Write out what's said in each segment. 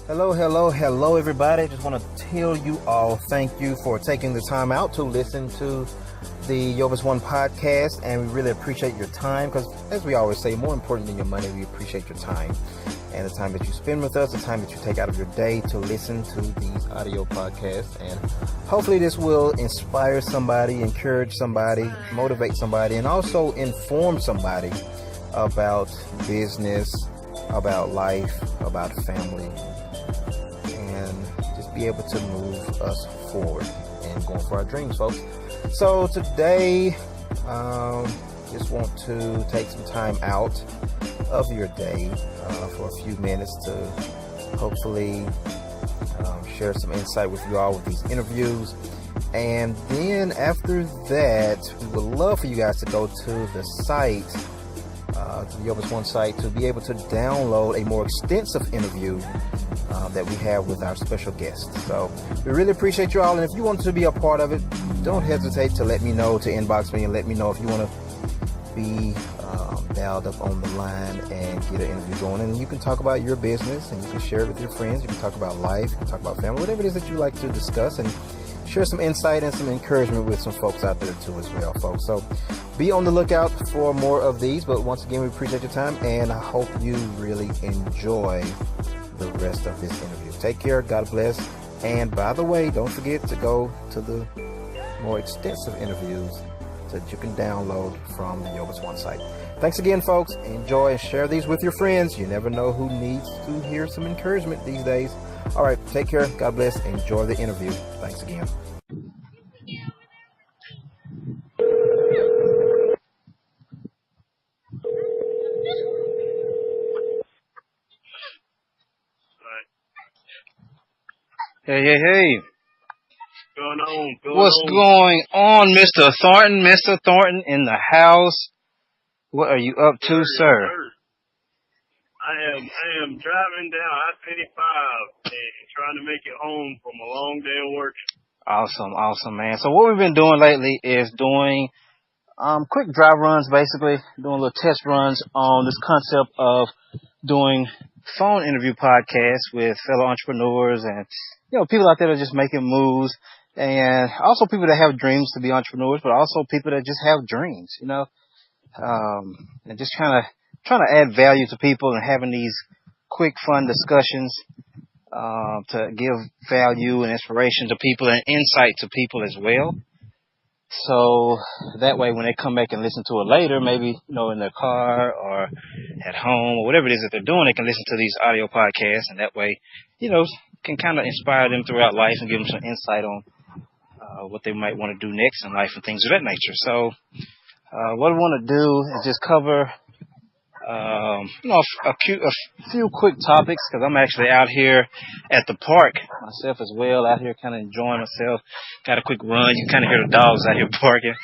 Hello, hello, hello, everybody. Just want to tell you all thank you for taking the time out to listen to the Yobis1 podcast, and we really appreciate your time because, as we always say, more important than your money, we appreciate your time and the time that you spend with us, the time that you take out of your day to listen to these audio podcasts. And hopefully this will inspire somebody, encourage somebody, motivate somebody, and also inform somebody about business, about life, about family, and just be able to move us forward and going for our dreams, folks. So today, just want to take some time out of your day for a few minutes to hopefully share some insight with you all with these interviews. And then after that, we would love for you guys to go to the site, to the Yobis1 site, to be able to download a more extensive interview that we have with our special guests. So we really appreciate you all, and if you want to be a part of it, don't hesitate to let me know, to inbox me and let me know if you want to be dialed up on the line and get an interview going. And you can talk about your business, and you can share it with your friends. You can talk about life, you can talk about family, whatever it is that you like to discuss, and share some insight and some encouragement with some folks out there too as well, folks. So be on the lookout for more of these. But once again, we appreciate your time, and I hope you really enjoy the rest of this interview. Take care. God bless. And by the way, don't forget to go to the more extensive interviews that you can download from the Yobis1 site. Thanks again, folks. Enjoy and share these with your friends. You never know who needs to hear some encouragement these days. All right, take care. God bless. Enjoy the interview. Thanks again. Hey. What's going on, Mr. Thornton? Mr. Thornton in the house. What are you up to, sir? I am driving down I-25 and trying to make it home from a long day of work. Awesome, man. So what we've been doing lately is doing quick drive runs, basically doing little test runs on this concept of doing phone interview podcasts with fellow entrepreneurs and, people out there that are just making moves, and also people that have dreams to be entrepreneurs, but also people that just have dreams, and just trying to add value to people and having these quick, fun discussions to give value and inspiration to people and insight to people as well. So that way, when they come back and listen to it later, maybe, in their car or at home or whatever it is that they're doing, they can listen to these audio podcasts, and that way, can kind of inspire them throughout life and give them some insight on what they might want to do next in life and things of that nature. So what I want to do is just cover a few quick topics, because I'm actually out here at the park myself as well, out here kind of enjoying myself. Got a quick run. You kind of hear the dogs out here barking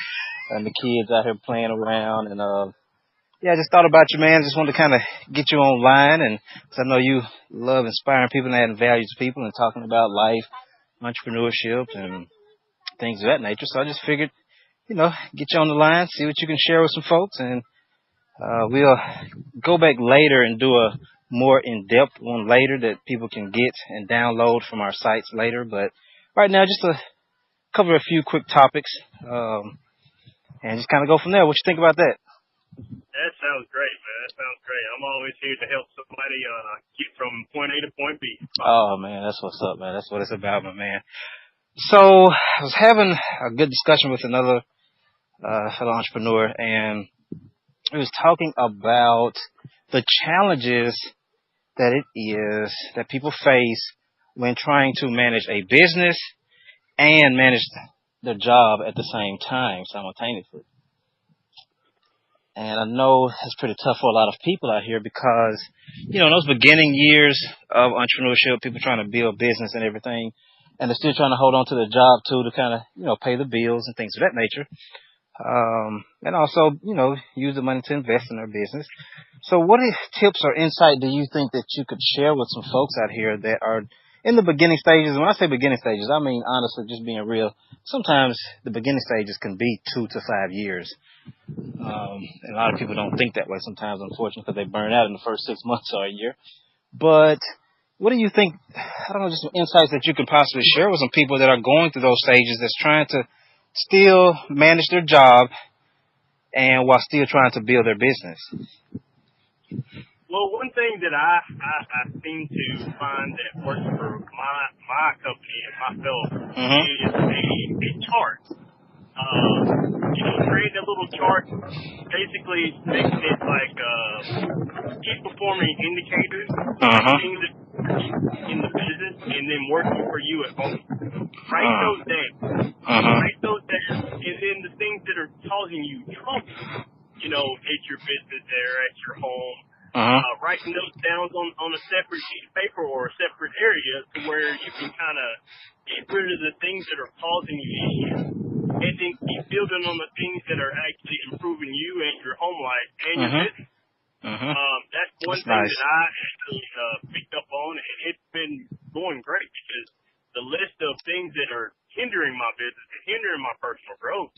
and the kids out here playing around. And I just thought about you, man. Just wanted to kind of get you online, and because I know you love inspiring people and adding value to people and talking about life, entrepreneurship, and things of that nature. So I just figured, get you on the line, see what you can share with some folks, and we'll go back later and do a more in-depth one later that people can get and download from our sites later. But right now, just to cover a few quick topics, and just kind of go from there. What you think about that? That sounds great, man. That sounds great. I'm always here to help somebody get from point A to point B. Oh, man, that's what's up, man. That's what it's about, my man. So I was having a good discussion with another fellow entrepreneur, and he was talking about the challenges that it is that people face when trying to manage a business and manage their job at the same time, simultaneously. And I know it's pretty tough for a lot of people out here because, in those beginning years of entrepreneurship, people trying to build business and everything, and they're still trying to hold on to their job too to kind of, pay the bills and things of that nature. And also, use the money to invest in their business. So what tips or insight do you think that you could share with some folks out here that are in the beginning stages? And when I say beginning stages, I mean, honestly, just being real. Sometimes the beginning stages can be 2 to 5 years. And a lot of people don't think that way sometimes, unfortunately, because they burn out in the first 6 months or a year. But what do you think? I don't know, just some insights that you could possibly share with some people that are going through those stages that's trying to still manage their job and while still trying to build their business. Well, one thing that I seem to find that works for my company and my fellow is a chart. Create a little chart, basically making it like key performing indicators, things that in the business, and then working for you at home. Write those down. Write those down, and then the things that are causing you trouble, at your business there, at your home. Writing those down on a separate sheet of paper or a separate area to where you can kind of get rid of the things that are causing you issues, and then keep building on the things that are actually improving you and your home life and your business. That's one thing that I actually picked up on, and it's been going great because the list of things that are hindering my business and hindering my personal growth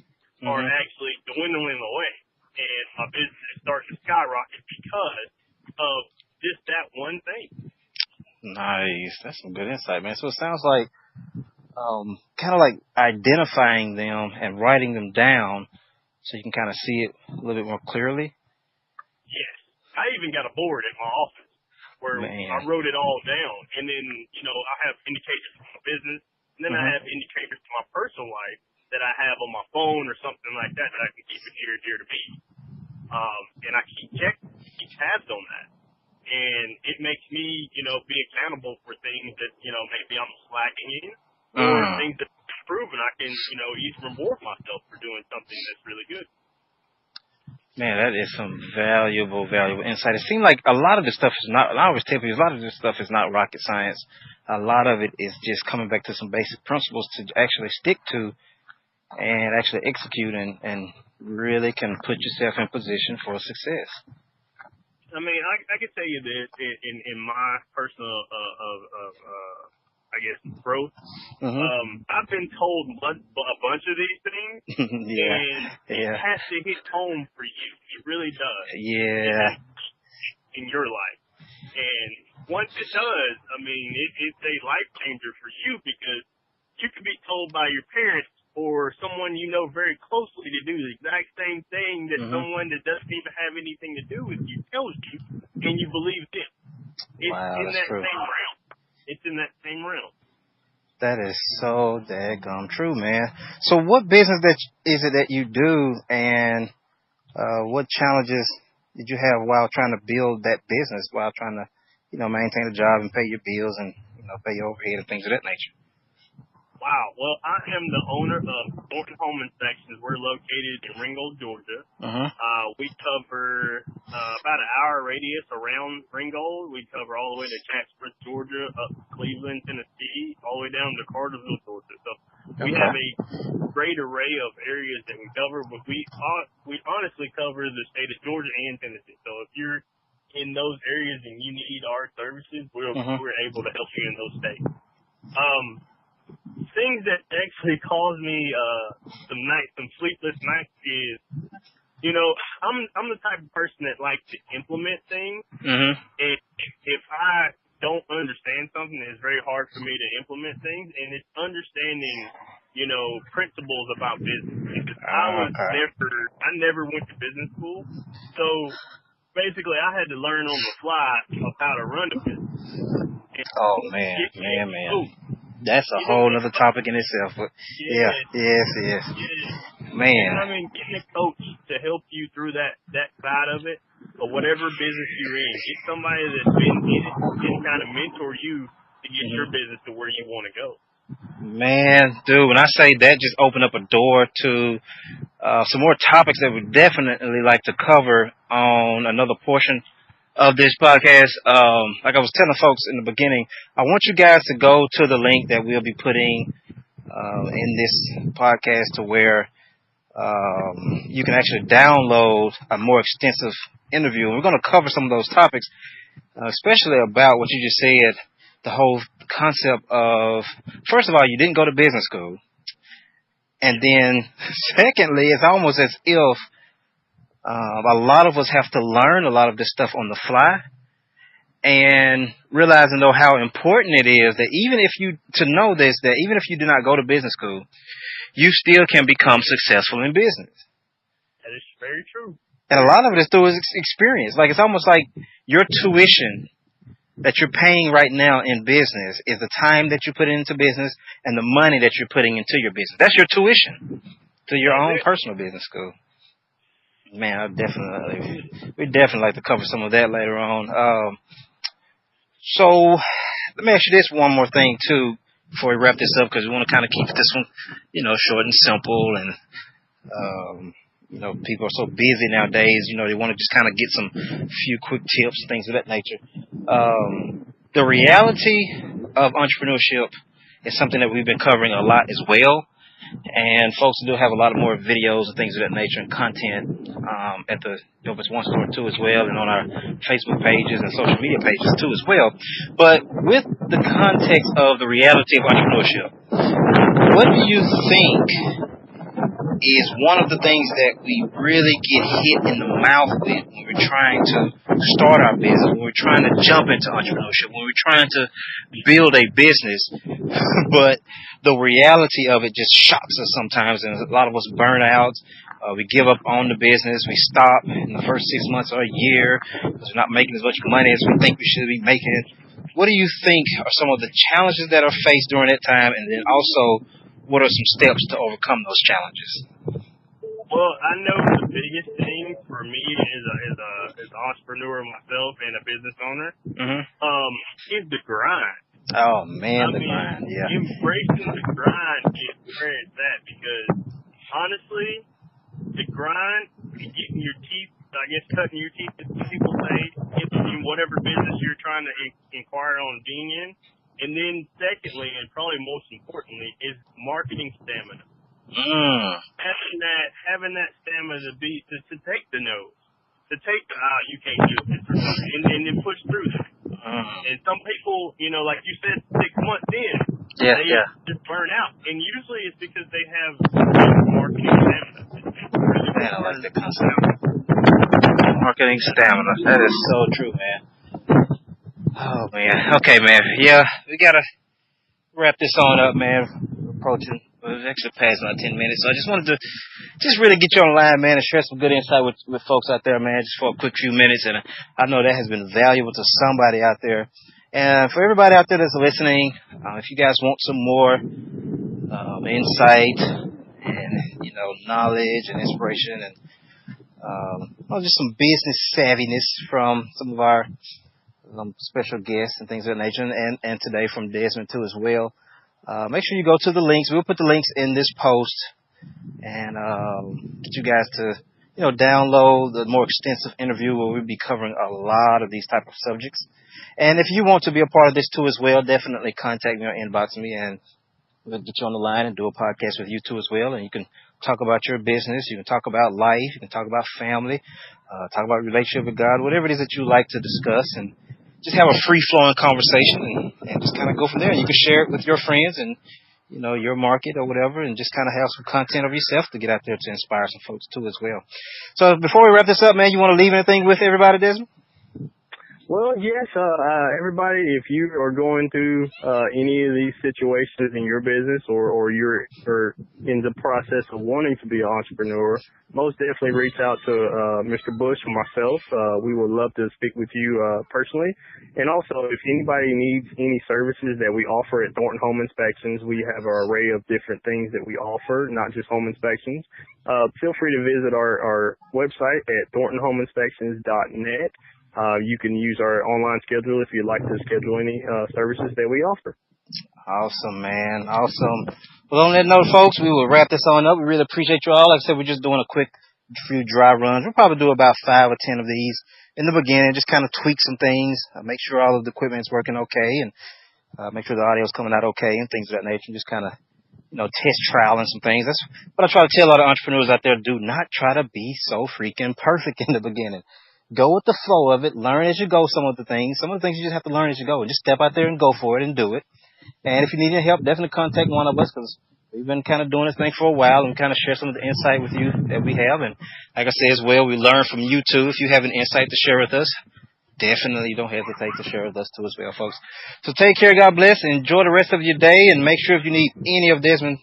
are actually dwindling away, and my business is starting to skyrocket because of just that one thing. Nice. That's some good insight, man. So it sounds like kind of like identifying them and writing them down so you can kind of see it a little bit more clearly. Yes. I even got a board at my office where I wrote it all down, and then, I have indicators for my business, and then I have indicators for my personal life that I have on my phone or something like that I can keep it dear to me. And I keep tabs on that. And it makes me, be accountable for things that, maybe I'm slacking in, or things that I'm improving. I can, even reward myself for doing something that's really good. Man, that is some valuable insight. It seems like a lot of this stuff is not, I always tell people, a lot of this stuff is not rocket science. A lot of it is just coming back to some basic principles to actually stick to and actually execute and really can put yourself in position for success. I mean, I can tell you that in my personal, growth, I've been told a bunch of these things, and it has to hit home for you. It really does. Yeah. In your life. And once it does, I mean, it's a life changer for you because you could be told by your parents or someone you know very closely to do the exact same thing that someone that doesn't even have anything to do with you tells you, and you believe them. It's in that same realm. It's in that same realm. That is so daggum true, man. So what business is it that you do, and what challenges did you have while trying to build that business, while trying to, maintain a job and pay your bills and, pay your overhead and things of that nature? Wow. Well, I am the owner of Thornton Home Inspections. We're located in Ringgold, Georgia. We cover about an hour radius around Ringgold. We cover all the way to Chatsworth, Georgia, up to Cleveland, Tennessee, all the way down to Cartersville, Georgia. So we have a great array of areas that we cover, but we honestly cover the state of Georgia and Tennessee. So if you're in those areas and you need our services, we're able to help you in those states. Things that actually cause me some sleepless nights is, I'm the type of person that likes to implement things. And if I don't understand something, it's very hard for me to implement things. And it's understanding, principles about business. Because I never went to business school. So basically, I had to learn on the fly of how to run a business. Man. That's a whole other topic in itself. But yes. Man. And I mean, getting a coach to help you through that side of it, or whatever business you're in. Get somebody that's been in it and kind of mentor you to get your business to where you want to go. Man, dude, when I say that, just open up a door to some more topics that we'd definitely like to cover on another portion of this podcast. Like I was telling folks in the beginning, I want you guys to go to the link that we'll be putting in this podcast to where you can actually download a more extensive interview. And we're going to cover some of those topics, especially about what you just said, the whole concept of, first of all, you didn't go to business school. And then secondly, it's almost as if a lot of us have to learn a lot of this stuff on the fly. and realizing though how important it is that even if you do not go to business school, you still can become successful in business. That is very true. And a lot of it is through experience. Like, it's almost like your tuition that you're paying right now in business is the time that you put into business and the money that you're putting into your business. That's your tuition to your own personal business school. Man, we'd definitely like to cover some of that later on. So let me ask you this one more thing too before we wrap this up, because we want to kind of keep this one, short and simple. And people are so busy nowadays. They want to just kind of get some few quick tips and things of that nature. The reality of entrepreneurship is something that we've been covering a lot as well. And folks do have a lot of more videos and things of that nature and content at the Yobis1 store too as well, and on our Facebook pages and social media pages too as well. But with the context of the reality of entrepreneurship, what do you think is one of the things that we really get hit in the mouth with when we're trying to start our business, when we're trying to jump into entrepreneurship, when we're trying to build a business, but the reality of it just shocks us sometimes, and a lot of us burn out. We give up on the business. We stop in the first 6 months or a year because we're not making as much money as we think we should be making. What do you think are some of the challenges that are faced during that time, and then also what are some steps to overcome those challenges? Well, I know the biggest thing for me as an entrepreneur myself and a business owner, is the grind. Oh man, the grind, yeah. Embracing the grind is where it's at, because honestly, the grind, getting your teeth, cutting your teeth, as people say, in whatever business you're trying to inquire on being in. And then secondly, and probably most importantly, is marketing stamina. Having that stamina to take the no's, to take the you can't do it, and then push through that. And some people, like you said, 6 months in, they just burn out, and usually it's because they have marketing stamina. Man, I like that concept. Marketing stamina. That is so true, man. Oh man. Okay, man. Yeah, we gotta wrap this on up, man. We're approaching. We've actually passed about 10 minutes, so I just wanted to really get you on the line, man, and share some good insight with folks out there, man, just for a quick few minutes. And I know that has been valuable to somebody out there. And for everybody out there that's listening, if you guys want some more insight and knowledge and inspiration and just some business savviness from some of our special guests and things of that nature, and today from Desmond too as well. Make sure you go to the links. We'll put the links in this post and get you guys to download the more extensive interview where we'll be covering a lot of these type of subjects. And if you want to be a part of this too as well, definitely contact me or inbox me, and we'll get you on the line and do a podcast with you too as well. And you can talk about your business, you can talk about life, you can talk about family, talk about relationship with God, whatever it is that you like to discuss, and just have a free-flowing conversation and just kind of go from there. You can share it with your friends and, your market or whatever, and just kind of have some content of yourself to get out there to inspire some folks too as well. So before we wrap this up, man, you want to leave anything with everybody, Desmond? Well, yes, everybody, if you are going through any of these situations in your business or you're in the process of wanting to be an entrepreneur, most definitely reach out to Mr. Bush or myself. We would love to speak with you personally. And also, if anybody needs any services that we offer at Thornton Home Inspections, we have an array of different things that we offer, not just home inspections. Feel free to visit our website at thorntonhomeinspections.net. You can use our online schedule if you'd like to schedule any services that we offer. Awesome, man. Awesome. Well, on that note, folks, we will wrap this on up. We really appreciate you all. Like I said, we're just doing a quick few dry runs. We'll probably do about 5 or 10 of these in the beginning, just kind of tweak some things, make sure all of the equipment is working okay, and make sure the audio is coming out okay and things of that nature. Just kind of, test trial and some things. That's what I try to tell a lot of entrepreneurs out there. Do not try to be so freaking perfect in the beginning. Go with the flow of it. Learn as you go some of the things. Some of the things you just have to learn as you go. And just step out there and go for it and do it. And if you need any help, definitely contact one of us, because we've been kind of doing this thing for a while and kind of share some of the insight with you that we have. And like I said as well, we learn from you too. If you have an insight to share with us, definitely don't hesitate to share with us too as well, folks. So take care, God bless, enjoy the rest of your day, and make sure if you need any of Desmond's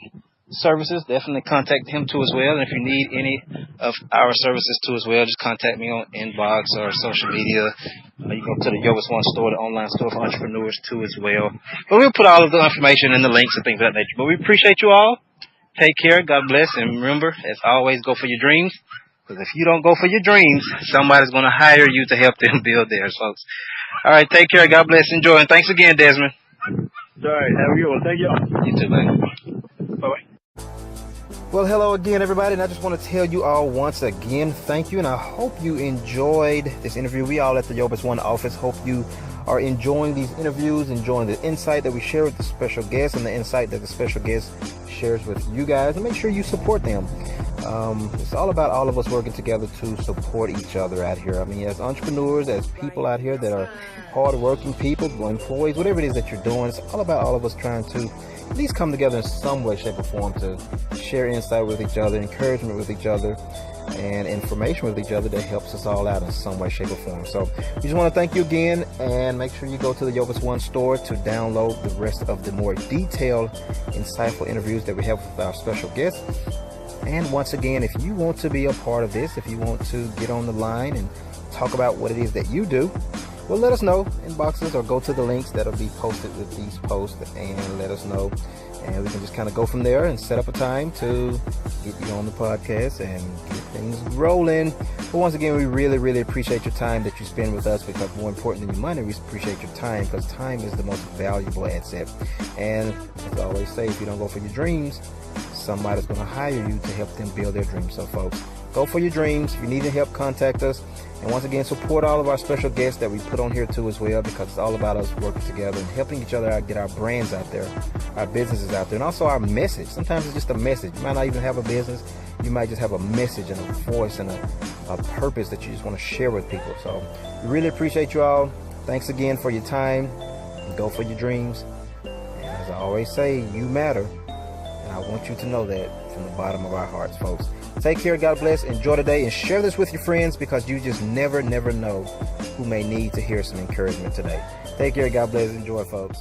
services, definitely contact him too as well. And if you need any of our services too as well, just contact me on inbox or social media. You go to the Yobis1 store, the online store for entrepreneurs too as well. But we'll put all of the information and the links and things of that nature. But we appreciate you all. Take care, God bless, and remember, as always, go for your dreams. Because if you don't go for your dreams, somebody's going to hire you to help them build theirs, folks. All right, take care, God bless, enjoy, and thanks again, Desmond. All right, have a good one. Thank y'all. You too, man. Bye-bye. Well, hello again, everybody, and I just want to tell you all once again, thank you, and I hope you enjoyed this interview. We all at the Yobis1 office hope you are enjoying these interviews, enjoying the insight that we share with the special guests and the insight that the special guest shares with you guys, and make sure you support them. It's all about all of us working together to support each other out here. I mean, as entrepreneurs, as people out here that are hard-working people, employees, whatever it is that you're doing, it's all about all of us trying to at least come together in some way, shape, or form to share insight with each other, encouragement with each other, and information with each other that helps us all out in some way, shape, or form. So we just want to thank you again, and make sure you go to the Yobis1 store to download the rest of the more detailed, insightful interviews that we have with our special guests. And once again, if you want to be a part of this, if you want to get on the line and talk about what it is that you do, well, let us know, inbox us or go to the links that'll be posted with these posts and let us know. And we can just kind of go from there and set up a time to get you on the podcast and get things rolling. But once again, we really, really appreciate your time that you spend with us, because more important than your money, we appreciate your time, because time is the most valuable asset. And as I always say, if you don't go for your dreams, somebody's going to hire you to help them build their dreams. So folks, go for your dreams. If you need any help, contact us. And once again, support all of our special guests that we put on here too as well, because it's all about us working together and helping each other out, get our brands out there, our businesses out there, and also our message. Sometimes it's just a message. You might not even have a business. You might just have a message and a voice and a purpose that you just want to share with people. So we really appreciate you all. Thanks again for your time. Go for your dreams. And as I always say, you matter. And I want you to know that from the bottom of our hearts, folks. Take care, God bless, enjoy the day, and share this with your friends, because you just never know who may need to hear some encouragement today. Take care, God bless, enjoy, folks.